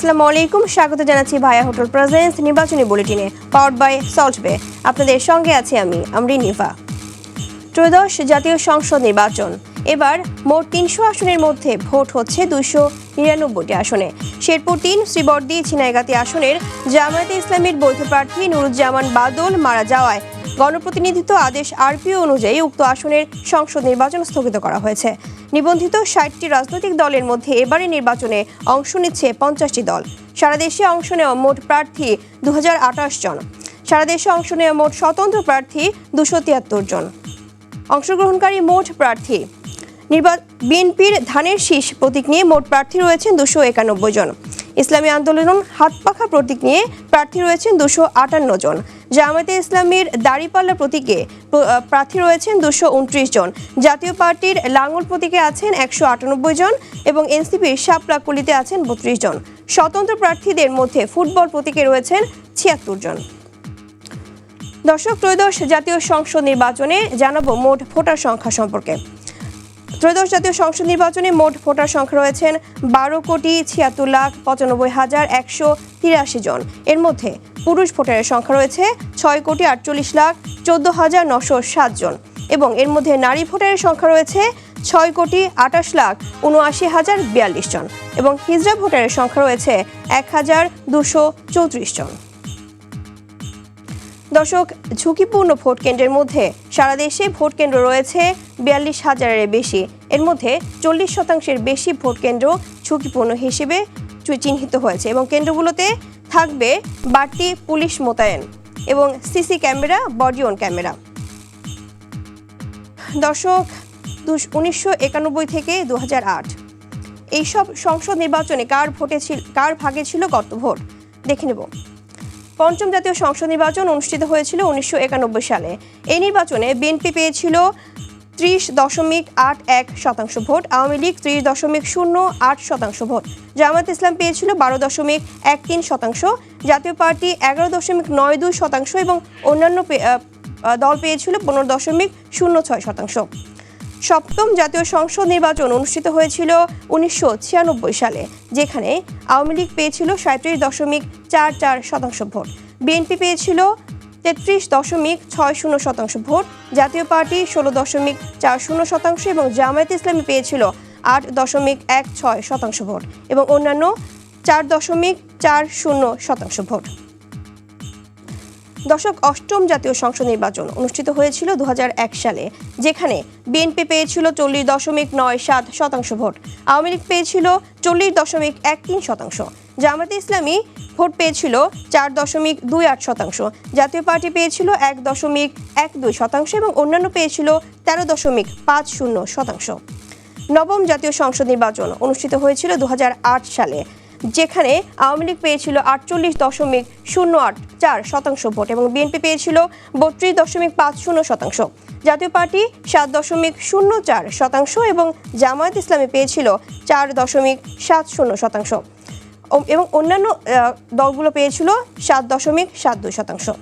আসসালামু আলাইকুম, স্বাগত জানাচ্ছি ভায়া হোটেল প্রেজেন্স নির্বাচনী বুলেটিনে পাওয়ার্ড বাই সল্ট বে। আপনাদের সঙ্গে আছি আমি আমরি নিভা। ত্রয়োদশ জাতীয় সংসদ নির্বাচন, এবার মোট ৩০০ আসনের মধ্যে ভোট হচ্ছে ২৯৯টি আসনে। শেরপুর ৩ শ্রীবর্দী ঝিনাইগাতি আসনের জামায়াতে ইসলামীর বৈধ প্রার্থী নুরুজ্জামান বাদল মারা যাওয়ায় গণপ্রতিনিধিত্ব আদেশ আরপিও অনুযায়ী উক্ত আসনের সংসদ নির্বাচন স্থগিত করা হয়েছে। নিবন্ধিত ৬০টি রাজনৈতিক দলের মধ্যে এবারে নির্বাচনে অংশ নিচ্ছে ৫০টি দল। সারা দেশে অংশ নেওয়া মোট প্রার্থী ২০২৮ জন। সারা দেশে অংশ নেওয়া মোট স্বতন্ত্র প্রার্থী ২৭৩ জন। অংশগ্রহণকারী মোট প্রার্থী বিএনপির ধানের শীষ প্রতীক নিয়ে মোট প্রার্থী রয়েছেন ২৯১ জন। ইসলামী আন্দোলন হাতপাখা প্রতীক নিয়ে প্রার্থী রয়েছেন ২৫৮ জন। জামায়াতে ইসলামীর দাড়িপাল্লা প্রতীকে প্রার্থী রয়েছেন ২২৯ জন। জাতীয় পার্টির লাঙ্গল প্রতীকে আছেন ১৯৮ জন এবং এনসিপির শাপলাকলিতে আছেন ৩২ জন। স্বতন্ত্র প্রার্থীদের মধ্যে ফুটবল প্রতীকে রয়েছেন ৭৬ জন। দর্শক, ত্রয়োদশ জাতীয় সংসদ নির্বাচনে জানাবো মোট ভোটার সংখ্যা সম্পর্কে। ত্রয়োদশ জাতীয় সংসদ নির্বাচনে মোট ভোটার সংখ্যা রয়েছেন ১২,৭৬,১৮৩ জন। এর মধ্যে পুরুষ ভোটারের সংখ্যা রয়েছে ৬,৪৮,১৪,৯০৭ জন এবং এর মধ্যে নারী ভোটারের সংখ্যা রয়েছে ৬,২৮,৭৯,০৪২ জন এবং হিজড়া ভোটারের সংখ্যা রয়েছে ১,২৩৪ জন। দর্শক, ঝুঁকিপূর্ণ ভোট কেন্দ্রের মধ্যে সারা দেশে ভোট কেন্দ্র রয়েছে ৪২,০০০-এর বেশি। এর মধ্যে ৪০% বেশি ভোট কেন্দ্র ঝুঁকিপূর্ণ হিসেবে চিহ্নিত হয়েছে এবং কেন্দ্রগুলোতে থাকবে বাড়তি পুলিশ মোতায়েন এবং CC camera, body on camera. দর্শক, ১৯৯১ থেকে ২০০৮ এইসব সংসদ নির্বাচনে কার ভাগে ছিল কত ভোট দেখে নেব। পঞ্চম জাতীয় সংসদ নির্বাচন অনুষ্ঠিত হয়েছিল ১৯৯১ সালে। এই নির্বাচনে বিএনপি পেয়েছিল ৩০.৮১% ভোট, আওয়ামী লীগ ৩০.০৮% ভোট, জামায়াত ইসলাম পেয়েছিল ১২.১৩%, জাতীয় পার্টি ১১.৯২% এবং অন্যান্য দল পেয়েছিল ১৫.০৬%। সপ্তম জাতীয় সংসদ নির্বাচন অনুষ্ঠিত হয়েছিল ১৯৯৬ সালে, যেখানে আওয়ামী লীগ পেয়েছিল ৩৭.৪৪% ভোট, বিএনপি পেয়েছিল ৩৩.৬০% ভোট, জাতীয় পার্টি ১৬.৪০% এবং জামায়াতে ইসলামী পেয়েছিল ৮.১৬% ভোট এবং অন্যান্য ৪.৪০% ভোট। দর্শক, অষ্টম জাতীয় সংসদ নির্বাচন অনুষ্ঠিত হয়েছিল ২০০১ সালে, যেখানে বিএনপি পেয়েছিল ৪০.৯৭% ভোট, আওয়ামী লীগ পেয়েছিল ৪০.১৩%, জামায়াতে ইসলামী ভোট পেয়েছিল ৪.২৮%, জাতীয় পার্টি পেয়েছিল ১.১২% এবং অন্যান্য পেয়েছিল ১৩.৫০%। নবম জাতীয় সংসদ নির্বাচন অনুষ্ঠিত হয়েছিল ২০০৮ সালে, যেখানে আওয়ামী লীগ পেয়েছিল ৪৮.০৮% ভোট এবং বিএনপি পেয়েছিল ৩২.৫০%, জাতীয় পার্টি ৭.০৪% এবং জামায়াত ইসলামী পেয়েছিল ৪.৭০% এবং অন্যান্য দলগুলো পেয়েছিল ৭.৭২%।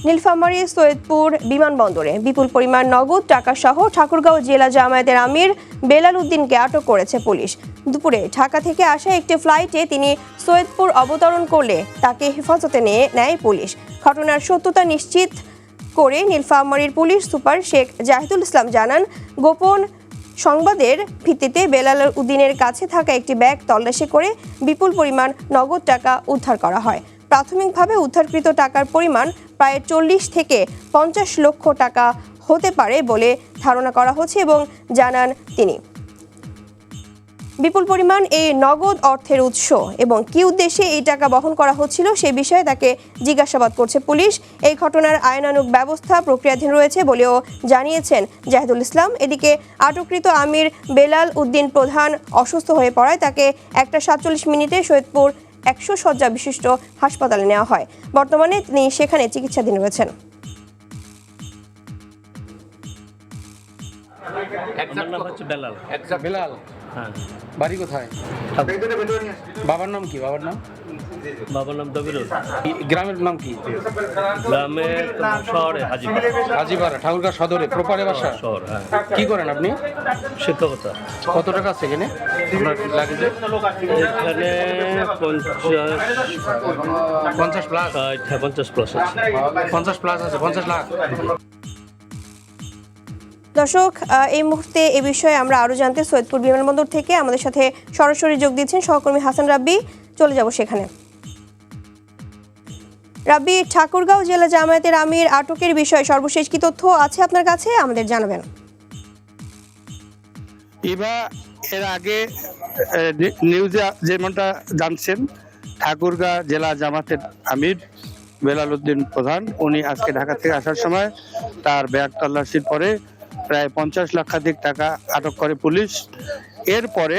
নীলফামারী সৈয়দপুর বিমানবন্দরে বিপুল পরিমাণ নগদ টাকা সহ ঠাকুরগাঁও জেলা জামায়াতের আমির বেলাল উদ্দিনকে আটক করেছে পুলিশ। দুপুরে ঢাকা থেকে আসা একটি ফ্লাইটে তিনি সৈয়দপুর অবতরণ করলে তাকে হেফাজতে নেয় পুলিশ। ঘটনার সত্যতা নিশ্চিত করে নীলফামারীর পুলিশ সুপার শেখ জাহিদুল ইসলাম জানান, গোপন সংবাদের ভিত্তিতে বেলাল উদ্দিনের কাছে থাকা একটি ব্যাগ তল্লাশি করে বিপুল পরিমাণ নগদ টাকা উদ্ধার করা হয়। প্রাথমিকভাবে উদ্ধারকৃত টাকার পরিমাণ প্রায় ৪০ থেকে ৫০ লক্ষ টাকা হতে পারে বলে ধারণা করা হচ্ছে এবং জানান তিনি বিপুল পরিমাণ এই নগদ অর্থের উৎস এবং কী উদ্দেশ্যে এই টাকা বহন করা হচ্ছিল সে বিষয়ে তাকে জিজ্ঞাসাবাদ করছে পুলিশ। এই ঘটনার আইনানুগ ব্যবস্থা প্রক্রিয়াধীন রয়েছে বলেও জানিয়েছেন জাহিদুল ইসলাম। এদিকে আটককৃত আমির বেলাল উদ্দিন প্রধান অসুস্থ হয়ে পড়ায় তাকে ১:৪৭ মিনিটে সৈয়দপুর ১০০ শয্যা বিশিষ্ট হাসপাতালে নেওয়া হয়। বর্তমানে তিনি সেখানে চিকিৎসাধীন রয়েছেন। হ্যাঁ। বাড়ি কোথায়? বাবার নাম কি? বাবার নাম দবিরুল। গ্রামের নাম কি? গ্রামে শহরে হাজিপাড়া ঠাকুরগাঁ সদরে প্রপারে বাসা। শহর। হ্যাঁ। কি করেন আপনি? শিক্ষকতা। কত টাকা আছে এখানে আপনার লাগেজে? এখানে 50 প্লাস। 50 প্লাস আছে। 50 প্লাস আছে, 50 লাখ। দর্শক, এই মুহূর্তে এ বিষয়ে আমরা আরো জানতে সৈয়দপুর বিমানবন্দর থেকে আমাদের সাথে সরাসরি যোগ দিচ্ছেন সহকর্মী হাসান রাব্বি। চলে যাব সেখানে। রাব্বি, ঠাকুরগাঁও জেলা জামায়াতের আমির আটকের বিষয়ে সর্বশেষ কি তথ্য আছে আপনার কাছে, আমাদের জানাবেন। এর আগে নিউজে যেমনটা জানছেন, ঠাকুরগাঁ জেলা জামাতের আমির বেলাল উদ্দিন প্রধান, উনি আজকে ঢাকা থেকে আসার সময় তার ব্যাগ তল্লাশির পরে প্রায় 50 লক্ষাধিক টাকা আটক করে পুলিশ। এরপরে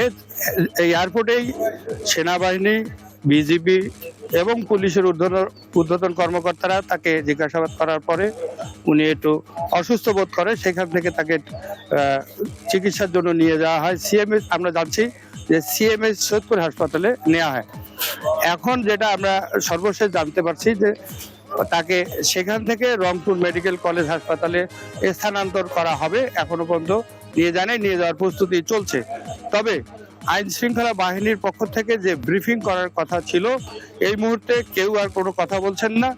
এয়ারপোর্টেই সেনাবাহিনী, বিজিবি এবং পুলিশের ঊর্ধ্বতন কর্মকর্তারা তাকে জিজ্ঞাসাবাদ করার পরে উনি একটু অসুস্থ বোধ করে, সেখান থেকে তাকে চিকিৎসার জন্য নিয়ে যাওয়া হয় সিএমএস। আমরা জানছি যে সিএমএস সৈয়দপুর হাসপাতালে নেওয়া হয়। এখন যেটা আমরা সর্বশেষ জানতে পারছি যে তাকে সেখান থেকে রংপুর মেডিকেল কলেজ হাসপাতালে স্থানান্তর করা হবে। এখনো পর্যন্ত নিয়ে যাওয়ার প্রস্তুতি চলছে। তবে আইন শৃঙ্খলা বাহিনীর পক্ষ থেকে যে ব্রিফিং করার কথা ছিল, এই মুহূর্তে কেউ আর কোনো কথা বলছেন না।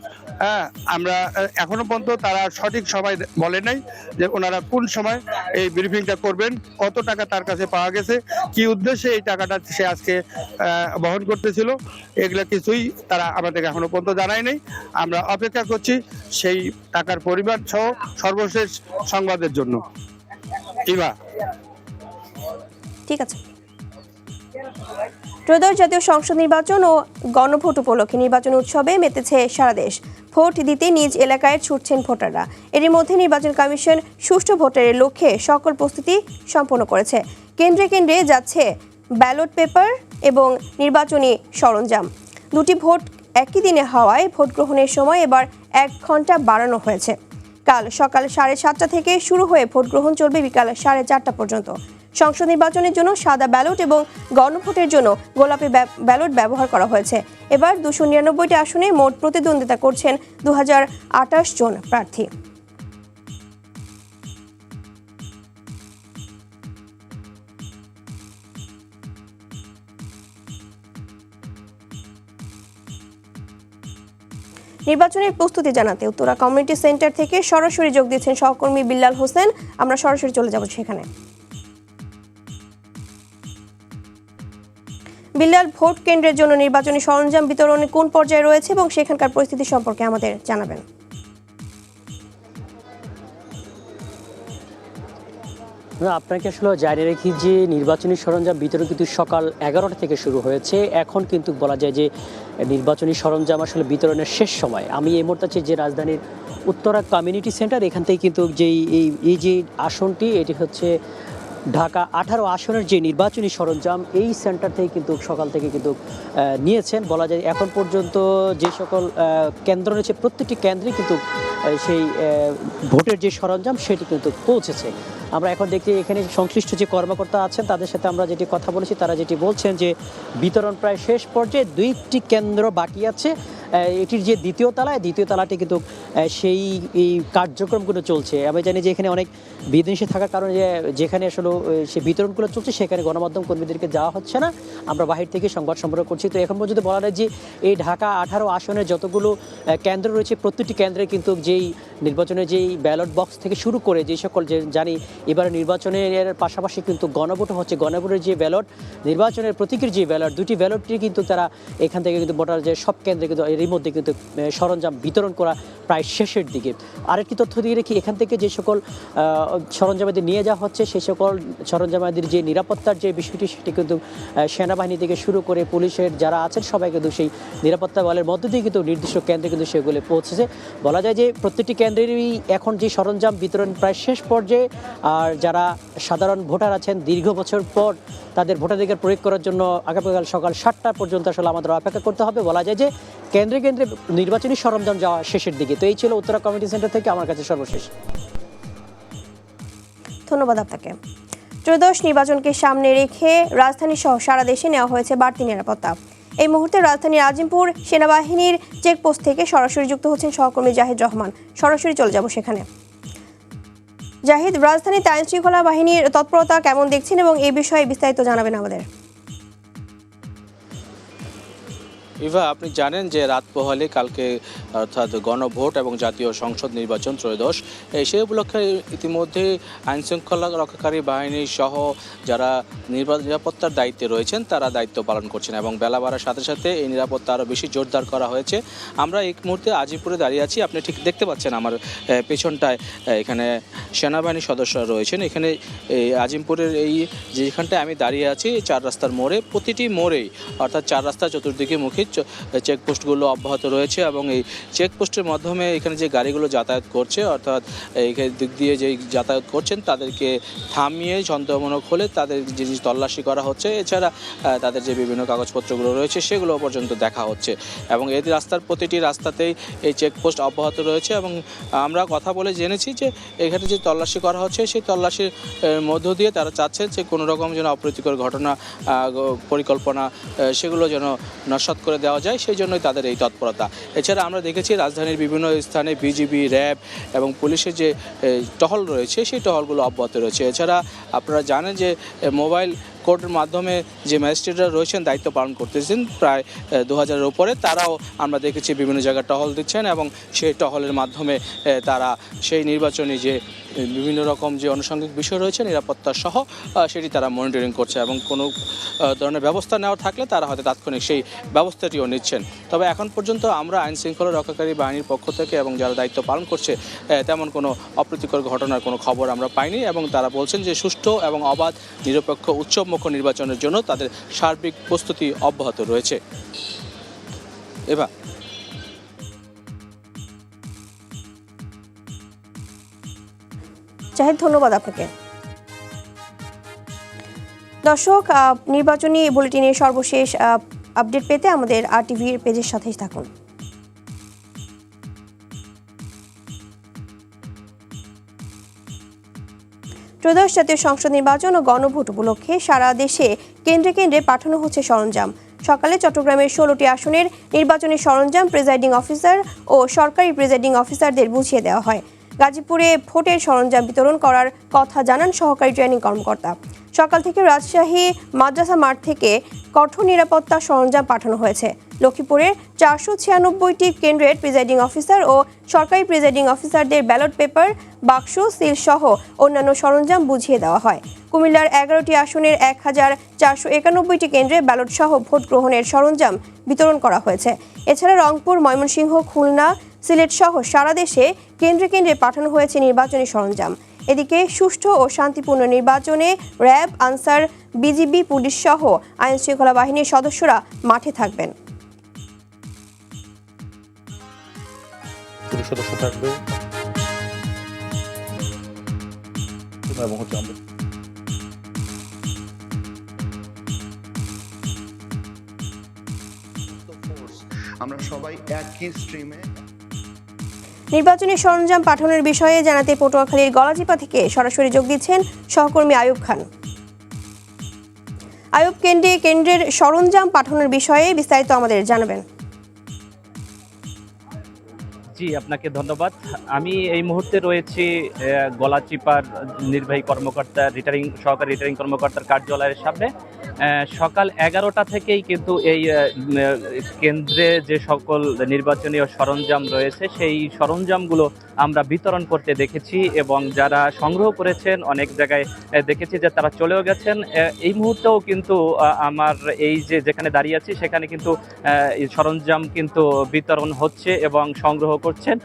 হ্যাঁ, আমরা এখনো পর্যন্ত তারা সঠিক সময় বলে নাই যে ওনারা কোন সময় এই ব্রিফিংটা করবেন, কত টাকা তার কাছে পাওয়া গেছে, কি উদ্দেশ্যে এই টাকাটা সে আজকে বহন করতেছিল, এগুলা কিছুই তারা আমাদেরকে এখনো পর্যন্ত জানায় নাই। আমরা অপেক্ষা করছি সেই টাকার পরিমাণ সহ সর্বশেষ সংবাদের জন্য। ঠিক আছে। ত্রয়োদশ জাতীয় সংসদ নির্বাচন ও গণভোট উপলক্ষে নির্বাচন উৎসবে মেতেছে সারা দেশ। ভোট দিতে নিজ এলাকায় ছুটছেন ভোটাররা। এরই মধ্যে নির্বাচন কমিশন সুষ্ঠু ভোটের লক্ষ্যে সকল প্রস্তুতি সম্পন্ন করেছে। কেন্দ্রে কেন্দ্রে যাচ্ছে ব্যালট পেপার এবং নির্বাচনী সরঞ্জাম। দুটি ভোট একই দিনে হওয়ায় ভোট গ্রহণের সময় এবার 1 ঘন্টা বাড়ানো হয়েছে। কাল সকাল 7:30 থেকে শুরু হয়ে ভোট গ্রহণ চলবে বিকাল 4:30 পর্যন্ত। সংসদ নির্বাচনের জন্য সাদা ব্যালট এবং গণভোটের জন্য গোলাপি ব্যালট ব্যবহার করা হয়েছে। এবার 299টি আসনে মোট প্রতিদ্বন্দ্বিতা করছেন 2028 জন প্রার্থী। নির্বাচনের প্রস্তুতি জানাতে উত্তরা কমিউনিটি সেন্টার থেকে সরাসরি যোগ দিচ্ছেন সহকর্মী বিল্লাল হোসেন। আমরা সরাসরি চলে যাব সেখানে। বিল্লাল, ভোট কেন্দ্রের জন্য নির্বাচনী সরঞ্জাম বিতরণে কোন পর্যায়ে রয়েছে এবং সেখানকার পরিস্থিতি সম্পর্কে আমাদের জানাবেন। আপনাকে আসলে জানিয়ে রাখি যে নির্বাচনী সরঞ্জাম বিতরণ কিন্তু সকাল 11টা থেকে শুরু হয়েছে। এখন কিন্তু বলা যায় যে নির্বাচনী সরঞ্জাম আসলে বিতরণের শেষ সময়। আমি এই মুহূর্তে আছি যে রাজধানীর উত্তরা কমিউনিটি সেন্টার, এখান থেকে কিন্তু এই যে আসনটি, এটি হচ্ছে ঢাকা 18 আসনের যে নির্বাচনী সরঞ্জাম, এই সেন্টার থেকে কিন্তু সকাল থেকে কিন্তু নিয়েছেন। বলা যায় এখন পর্যন্ত যে সকল কেন্দ্র রয়েছে প্রত্যেকটি কেন্দ্রে কিন্তু সেই ভোটের যে সরঞ্জাম সেটি কিন্তু পৌঁছেছে। আমরা এখন দেখি এখানে সংশ্লিষ্ট যে কর্মকর্তা আছেন তাদের সাথে আমরা যেটি কথা বলেছি, তারা যেটি বলছেন যে বিতরণ প্রায় শেষ পর্যায়ে, 2টি কেন্দ্র বাকি আছে। এটির যে দ্বিতীয় তালাটি কিন্তু সেই এই কার্যক্রমগুলো চলছে। আমি জানি যে এখানে অনেক বিদেশে থাকার কারণে যেখানে আসলে সেই বিতরণগুলো চলছে সেখানে গণমাধ্যম কর্মীদেরকে যাওয়া হচ্ছে না। আমরা বাহির থেকে সংবাদ সংগ্রহ করছি। তো এখন পর্যন্ত বলা যায় যে এই ঢাকা 18 আসনের যতগুলো কেন্দ্র রয়েছে প্রত্যেকটি কেন্দ্রে কিন্তু যেই নির্বাচনের যেই ব্যালট বক্স থেকে শুরু করে যে সকল যে জানি এবারে নির্বাচনের পাশাপাশি কিন্তু গণভোট হচ্ছে। গণভোটের যে ব্যালট, নির্বাচনের প্রতীকের যে ব্যালট, 2টি ব্যালটটি কিন্তু তারা এখান থেকে কিন্তু ভোটার যে সব কেন্দ্রে কিন্তু এরই মধ্যে কিন্তু সরঞ্জাম বিতরণ করা প্রায় শেষের দিকে। আরেকটি তথ্য দিয়ে রেখি, এখান থেকে যে সকল সরঞ্জামাদি নিয়ে যাওয়া হচ্ছে সেই সকল সরঞ্জামাদির যে নিরাপত্তার যে বিষয়টি সেটি কিন্তু সেনাবাহিনী থেকে শুরু করে পুলিশের যারা আছেন সবাই কিন্তু সেই নিরাপত্তা বলের মধ্য দিয়ে কিন্তু নির্দিষ্ট কেন্দ্রে কিন্তু সেগুলো পৌঁছেছে। বলা যায় যে প্রত্যেকটি কেন্দ্রেরই এখন যে সরঞ্জাম বিতরণ প্রায় শেষ পর্যায়ে। আর যারা সাধারণ ভোটার আছেন দীর্ঘ বছর পর তাদের ভোটাধিকার প্রয়োগ করার জন্য আগামীকাল সকাল 7টা পর্যন্ত আসলে আমাদের অপেক্ষা করতে হবে। বলা যায় যে কেন্দ্রে কেন্দ্রে নির্বাচনী সরঞ্জাম যাওয়া শেষের দিকে। তো এই ছিল উত্তরা কমিউনিটি সেন্টার থেকে আমার কাছে সর্বশেষ। ধন্যবাদ আপনাকে। ত্রয়োদশ নির্বাচনকে সামনে রেখে রাজধানী সহ সারা দেশে নেওয়া হয়েছে বাড়তি নিরাপত্তা। এই মুহূর্তে রাজধানীর আজিমপুর সেনাবাহিনীর চেকপোস্ট থেকে সরাসরি যুক্ত হচ্ছেন সহকর্মী জাহিদ রহমান। সরাসরি চলে যাব সেখানে। জাহিদ, রাজধানীতে আইন শৃঙ্খলা বাহিনীর তৎপরতা কেমন দেখছেন এবং এই বিষয়ে বিস্তারিত জানাবেন আমাদের। ইভা, আপনি জানেন যে রাত পোহালে কালকে অর্থাৎ গণভোট এবং জাতীয় সংসদ নির্বাচন ত্রয়োদশ, সেই উপলক্ষে ইতিমধ্যে আইনশৃঙ্খলা রক্ষাকারী বাহিনী সহ যারা নিরাপত্তার দায়িত্বে রয়েছেন তারা দায়িত্ব পালন করছেন এবং বেলা বাড়ার সাথে সাথে এই নিরাপত্তা আরও বেশি জোরদার করা হয়েছে। আমরা এই মুহূর্তে আজিমপুরে দাঁড়িয়ে আছি, আপনি ঠিক দেখতে পাচ্ছেন আমার পেছনটায় এখানে সেনাবাহিনীর সদস্যরা রয়েছেন। এখানে এই আজিমপুরের এই যেখানটায় আমি দাঁড়িয়ে আছি চার রাস্তার মোড়ে, প্রতিটি মোড়েই অর্থাৎ চার রাস্তা চতুর্দিকে মুখী চেকপোস্টগুলো অব্যাহত রয়েছে এবং এই চেকপোস্টের মাধ্যমে এখানে যে গাড়িগুলো যাতায়াত করছে অর্থাৎ এই দিক দিয়ে যে যাতায়াত করছেন তাদেরকে থামিয়ে সন্দেহজনক হলে তাদের জিনিস তল্লাশি করা হচ্ছে। এছাড়া তাদের যে বিভিন্ন কাগজপত্রগুলো রয়েছে সেগুলো পর্যন্ত দেখা হচ্ছে এবং এই রাস্তার প্রতিটি রাস্তাতেই এই চেকপোস্ট অব্যাহত রয়েছে এবং আমরা কথা বলে জেনেছি যে এখানে যে তল্লাশি করা হচ্ছে সেই তল্লাশির মধ্য দিয়ে তারা চাচ্ছেন যে কোনো রকম যেন অপ্রীতিকর ঘটনা পরিকল্পনা সেগুলো যেন নস্যাৎ করে দেওয়া যায়, সেই জন্যই তাদের এই তৎপরতা। এছাড়া আমরা দেখেছি রাজধানীর বিভিন্ন স্থানে বিজিবি, র্যাব এবং পুলিশের যে টহল রয়েছে সেই টহলগুলো অব্যাহত রয়েছে। এছাড়া আপনারা জানেন যে মোবাইল কোর্টের মাধ্যমে যে ম্যাজিস্ট্রেটরা রয়েছেন দায়িত্ব পালন করতেছেন প্রায় 2000-এর উপরে, তারাও আমরা দেখেছি বিভিন্ন জায়গায় টহল দিচ্ছেন এবং সেই টহলের মাধ্যমে তারা সেই নির্বাচনী যে বিভিন্ন রকম যে আনুষঙ্গিক বিষয় রয়েছে নিরাপত্তা সহ সেটি তারা মনিটরিং করছে এবং কোনো ধরনের ব্যবস্থা নেওয়া থাকলে তারা হয়তো তাৎক্ষণিক সেই ব্যবস্থাটিও নিচ্ছেন। তবে এখন পর্যন্ত আমরা আইন শৃঙ্খলা রক্ষাকারী বাহিনীর পক্ষ থেকে এবং যারা দায়িত্ব পালন করছে তেমন কোনো অপ্রীতিকর ঘটনার কোনো খবর আমরা পাইনি এবং তারা বলছেন যে সুষ্ঠু এবং অবাধ নিরপেক্ষ উৎসবমুখর নির্বাচনের জন্য তাদের সার্বিক প্রস্তুতি অব্যাহত রয়েছে। এবার জাহিদ, ধন্যবাদ আপনাকে। দর্শক, নির্বাচনী বুলেটিনের সর্বশেষ আপডেট পেতে আমাদের RTVর পেজের সাথেই থাকুন। ত্রয়োদশ জাতীয় সংসদ নির্বাচন ও গণভোট উপলক্ষে সারা দেশে কেন্দ্রে কেন্দ্রে পাঠানো হচ্ছে সরঞ্জাম। সকালে চট্টগ্রামের 16টি আসনের নির্বাচনী সরঞ্জাম প্রিজাইডিং অফিসার ও সরকারি প্রিজাইডিং অফিসারদের বুঝিয়ে দেওয়া হয়। গাজীপুরে ভোটের সরঞ্জাম বিতরণ করার কথা জানান সহকারী রিটার্নিং কর্মকর্তা। সকাল থেকে রাজশাহী মাদ্রাসা মাঠ থেকে কঠোর নিরাপত্তা সরঞ্জাম পাঠানো হয়েছে। লক্ষ্মীপুরের 496টি কেন্দ্রের প্রিজাইডিং অফিসার ও সরকারি প্রিজাইডিং অফিসারদের ব্যালট পেপার, বাক্স, সিল সহ অন্যান্য সরঞ্জাম বুঝিয়ে দেওয়া হয়। কুমিল্লার 11টি আসনের 1491টি কেন্দ্রে ব্যালট সহ ভোট গ্রহণের সরঞ্জাম বিতরণ করা হয়েছে। এছাড়া রংপুর, ময়মনসিংহ, খুলনা, সিলেট সহ সারা দেশে কেন্দ্রে কেন্দ্রে পাঠানো হয়েছে নির্বাচনী সরঞ্জাম। এদিকে সুষ্ঠু ও শান্তিপূর্ণ নির্বাচনে র্যাব, আনসার, বিজিবি, পুলিশ সহ আইন শৃঙ্খলা বাহিনীর সদস্যরা মাঠে থাকবেন। পুলিশ সদস্য থাকবে এবং আমরা সবাই একই স্ট্রিমে। নির্বাচনী সরঞ্জাম পাঠানোর বিষয়ে জানাতে পটুয়াখালীর গলাচিপা থেকে সরাসরি যোগ দিচ্ছেন সহকর্মী আয়ুব খান। আয়ুব, কেন্দ্রের সরঞ্জাম পাঠানোর বিষয়ে বিস্তারিত আমাদের জানাবেন। জি, আপনাকে ধন্যবাদ। আমি এই মুহূর্তে রয়েছি গলাচিপার নির্বাহী কর্মকর্তা সহকারী রিটার্নিং কর্মকর্তার কার্যালয়ের সামনে। সকাল 11টা থেকেই কিন্তু এই কেন্দ্রে যে সকল নির্বাচনী সরঞ্জাম রয়েছে সেই সরঞ্জামগুলো আমরা বিতরণ করতে দেখেছি এবং যারা সংগ্রহ করেছেন অনেক জায়গায় দেখেছি যে তারা চলেও গেছেন। এই মুহূর্তেও কিন্তু আমার এই যেখানে দাঁড়িয়ে আছি সেখানে কিন্তু সরঞ্জাম কিন্তু বিতরণ হচ্ছে এবং সংগ্রহ করছেন।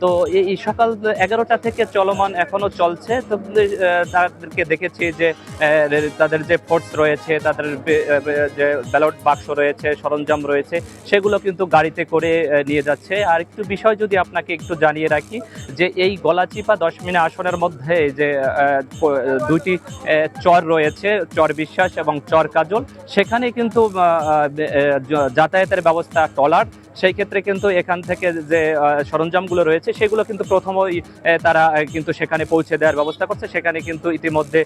তো এই সকাল 11টা থেকে চলমান এখনো চলছে। তো তাদেরকে দেখেছি যে তাদের যে ফোর্স রয়েছে, তাদের যে ব্যালট বাক্স রয়েছে, সরঞ্জাম রয়েছে, সেগুলো কিন্তু গাড়িতে করে নিয়ে যাচ্ছে। আর একটু বিষয় যদি আপনাকে একটু জানিয়ে রাখি যে এই গলাচিপা 10 মিনা আসনের মধ্যে যে দুইটি চর রয়েছে, চর বিশ্বাস এবং চর কাজল, সেখানে কিন্তু যাতায়াতের ব্যবস্থা ট্রলার। সেই ক্ষেত্রে কিন্তু এখান থেকে যে সরঞ্জামগুলো রয়েছে সেগুলো কিন্তু প্রথমেই তারা কিন্তু সেখানে পৌঁছে দেওয়ার ব্যবস্থা করছে, সেখানে কিন্তু ইতিমধ্যে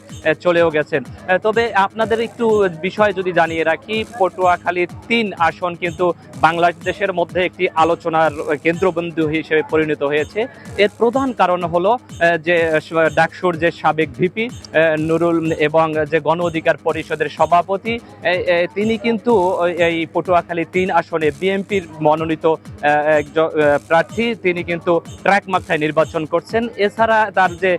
চলেও গেছেন। তবে আপনাদের একটু বিষয় যদি জানিয়ে রাখি, পটুয়াখালীর 3 আসন কিন্তু বাংলাদেশের মধ্যে একটি আলোচনার কেন্দ্রবিন্দু হিসেবে পরিণত হয়েছে। এর প্রধান কারণ হলো যে ডাকসুর যে সাবেক ভিপি নুরুল এবং যে গণ অধিকার পরিষদের সভাপতি, তিনি কিন্তু এই পটুয়াখালী 3 আসনে বিএনপির মনোনীত প্রার্থী, তিনি কিন্তু ট্র্যাক মাথায় নির্বাচন করছেন। এছাড়া তার যে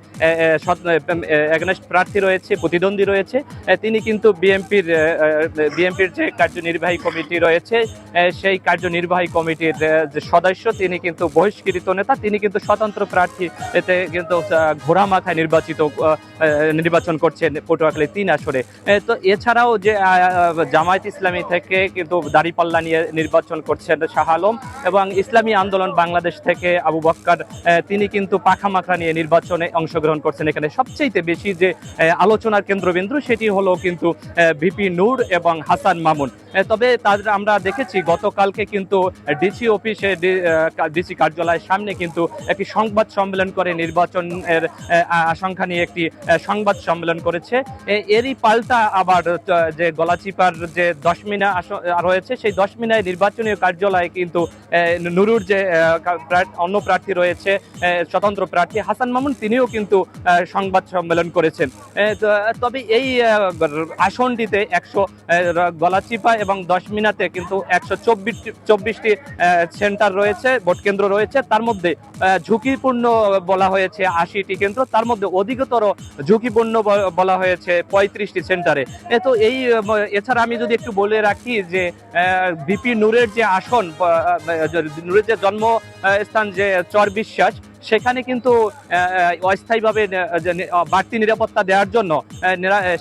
এগনেস্ট প্রার্থী রয়েছে, প্রতিদ্বন্দ্বী রয়েছে, তিনি কিন্তু বিএনপির যে কার্যনির্বাহী কমিটি রয়েছে সেই কার্যনির্বাহী কমিটির যে সদস্য, তিনি কিন্তু বহিষ্কৃত নেতা, তিনি কিন্তু স্বতন্ত্র প্রার্থী, এতে কিন্তু ঘোড়া মাথায় নির্বাচন করছেন পটুয়াখালী 3 আসনে। তো এছাড়াও যে জামায়াত ইসলামী থেকে কিন্তু দাঁড়িপাল্লা নিয়ে নির্বাচন করছেন শাহ আলম, এবং ইসলামী আন্দোলন বাংলাদেশ থেকে আবু বক্কর, তিনি কিন্তু পাখামাখা নিয়ে নির্বাচনে অংশগ্রহণ করছেন। এখানে সবচেয়ে বেশি যে আলোচনার কেন্দ্রবিন্দু সেটি হলো কিন্তু ভিপি নূর এবং হাসান মামুন। তবে আমরা দেখেছি গতকালকে কিন্তু ডিসি অফিসে, ডিসি কার্যালয়ের সামনে কিন্তু একটি সংবাদ সম্মেলন করে নির্বাচনের আশঙ্কা নিয়ে একটি সংবাদ সম্মেলন করেছে। এরই পাল্টা আবার যে গলাচিপার যে 10 মিনা রয়েছে, সেই 10 মিনায় নির্বাচনী কার্যালয়ে কিন্তু নুরুর যে অন্য প্রার্থী রয়েছে, স্বতন্ত্র প্রার্থী হাসান মামুন, তিনিও কিন্তু সংবাদ সম্মেলন করেছেন। তবে এই আসনটিতে গলাচিপা এবং 10 মিনাতে কিন্তু 124টি সেন্টার রয়েছে, ভোট কেন্দ্র রয়েছে। তার মধ্যে ঝুঁকিপূর্ণ বলা হয়েছে 80টি কেন্দ্র, তার মধ্যে অধিকতর ঝুঁকিপূর্ণ বলা হয়েছে 35টি সেন্টারে। তো এছাড়া আমি যদি একটু বলে রাখি যে ভিপি নূরের যে আসন, নূরের যে জন্মস্থান যে চর বিশ্বাস, সেখানে কিন্তু অস্থায়ীভাবে বাড়তি নিরাপত্তা দেওয়ার জন্য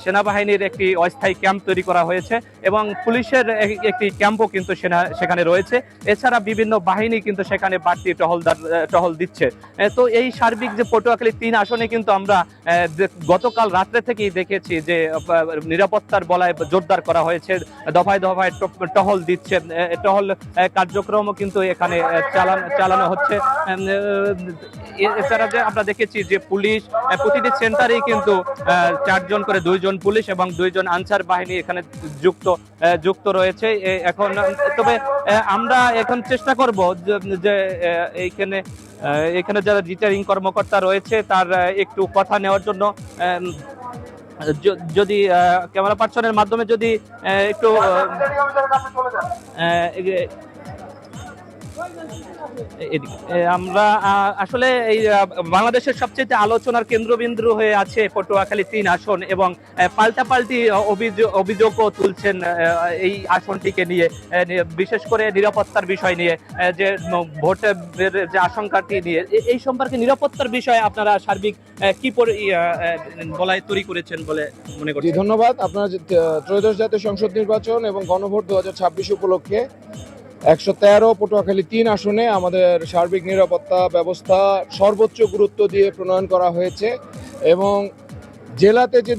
সেনাবাহিনীর একটি অস্থায়ী ক্যাম্প তৈরি করা হয়েছে এবং পুলিশের একটি ক্যাম্পও কিন্তু সেখানে রয়েছে। এছাড়া বিভিন্ন বাহিনী কিন্তু সেখানে বাড়তি টহল দিচ্ছে। তো এই সার্বিক যে পটুয়াখালী 3 আসনে কিন্তু আমরা গতকাল রাত্রে থেকেই দেখেছি যে নিরাপত্তার বলয় জোরদার করা হয়েছে, দফায় দফায় টহল দিচ্ছে, টহল কার্যক্রমও কিন্তু এখানে চালানো হচ্ছে। এছাড়া যে আমরা দেখেছি যে পুলিশ প্রতিটি সেন্টারেই কিন্তু 4 জন করে 2 জন পুলিশ এবং 2 জন আনসার বাহিনী এখানে যুক্ত রয়েছে এখন। তবে আমরা এখন চেষ্টা করব যে এখানে যারা রিটার্নিং কর্মকর্তা রয়েছে তার একটু কথা নেওয়ার জন্য, যদি ক্যামেরা পার্সনের মাধ্যমে যদি একটু আমরা আসলে এই বাংলাদেশের সবচেয়ে আলোচনার কেন্দ্রবিন্দু হয়ে আছে পটুয়াখালী 3 আসন এবং পাল্টাপাল্টি অভিযোগও তুলছেন এই আসনটিকে নিয়ে, বিশেষ করে নিরাপত্তার বিষয় নিয়ে, যে ভোটের যে আশঙ্কাটি নিয়ে। এই সম্পর্কে নিরাপত্তার বিষয়ে আপনারা সার্বিক কি বলায় তৈরি করেছেন বলে মনে করছেন? ধন্যবাদ। আপনারা ত্রয়োদশ জাতীয় সংসদ নির্বাচন এবং গণভোট 2026 উপলক্ষে 113 পটুয়াখালী 3 আসনে আমাদের সার্বিক নিরাপত্তা ব্যবস্থা সর্বোচ্চ গুরুত্ব দিয়ে প্রণয়ন করা হয়েছে এবং জেলাতে যে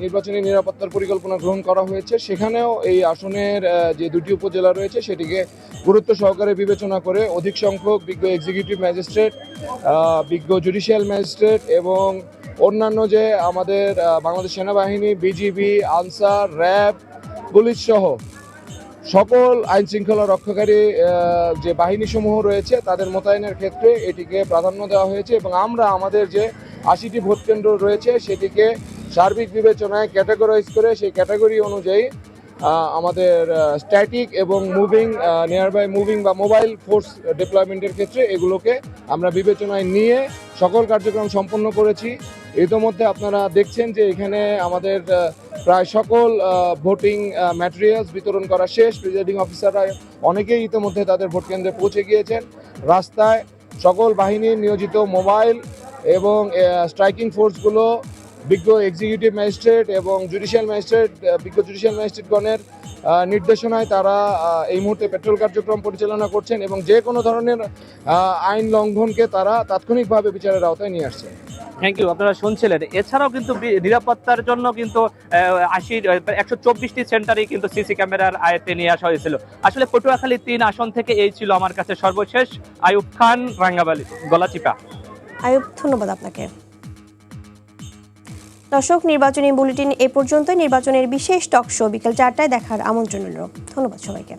নির্বাচনী নিরাপত্তার পরিকল্পনা গ্রহণ করা হয়েছে, সেখানেও এই আসনের যে 2টি উপজেলা রয়েছে সেটিকে গুরুত্ব সহকারে বিবেচনা করে অধিক সংখ্যক বিজ্ঞ এক্সিকিউটিভ ম্যাজিস্ট্রেট, বিজ্ঞ জুডিশিয়াল ম্যাজিস্ট্রেট এবং অন্যান্য যে আমাদের বাংলাদেশ সেনাবাহিনী, বিজিবি, আনসার, র্যাব, পুলিশ সহ সকল আইন শৃঙ্খলা রক্ষাকারী যে বাহিনীসমূহ রয়েছে তাদের মোতায়েনের ক্ষেত্রে এটিকে প্রাধান্য দেওয়া হয়েছে এবং আমরা আমাদের যে 80টি ভোট কেন্দ্র রয়েছে সেটিকে সার্বিক বিবেচনায় ক্যাটাগরাইজ করে সেই ক্যাটাগরি অনুযায়ী আমাদের স্ট্যাটিক এবং নিয়ারবাই মুভিং বা মোবাইল ফোর্স ডিপ্লয়মেন্টের ক্ষেত্রে এগুলোকে আমরা বিবেচনায় নিয়ে সকল কার্যক্রম সম্পন্ন করেছি। ইতোমধ্যে আপনারা দেখছেন যে এখানে আমাদের প্রায় সকল ভোটিং ম্যাটেরিয়ালস বিতরণ করা শেষ। প্রিজাইডিং অফিসাররা অনেকেই ইতোমধ্যে তাদের ভোট কেন্দ্রে পৌঁছে গিয়েছেন। রাস্তায় সকল বাহিনীর নিয়োজিত মোবাইল এবং স্ট্রাইকিং ফোর্সগুলো, বিজ্ঞ এক্সিকিউটিভ ম্যাজিস্ট্রেট এবং বিজ্ঞ জুডিশিয়াল ম্যাজিস্ট্রেটগণের নির্দেশনায় তারা এই মুহূর্তে পেট্রোল কার্যক্রম পরিচালনা করছেন এবং যে কোনো ধরনের আইন লঙ্ঘনকে তারা তাৎক্ষণিকভাবে বিচারের আওতায় নিয়ে আসছেন। Thank you. আপনারা শুনছিলেন, এছাড়াও কিন্তু নিরাপত্তার জন্য কিন্তু 124টি সেন্টারেই কিন্তু সিসি ক্যামেরার আয়ত্তে নিয়ে আসা হয়েছিল। আসলে পটুয়াখালী 3 আসন থেকে এই ছিল আমার কাছে সর্বশেষ। আয়ুব খান, রাঙ্গাবালি, গলাচিপা। আয়ুব, ধন্যবাদ আপনাকে। দর্শক, নির্বাচনী বুলেটিন এ পর্যন্ত। নির্বাচনের বিশেষ টক শো বিকেল 4টায় দেখার আমন্ত্রণ রইল। ধন্যবাদ সবাইকে।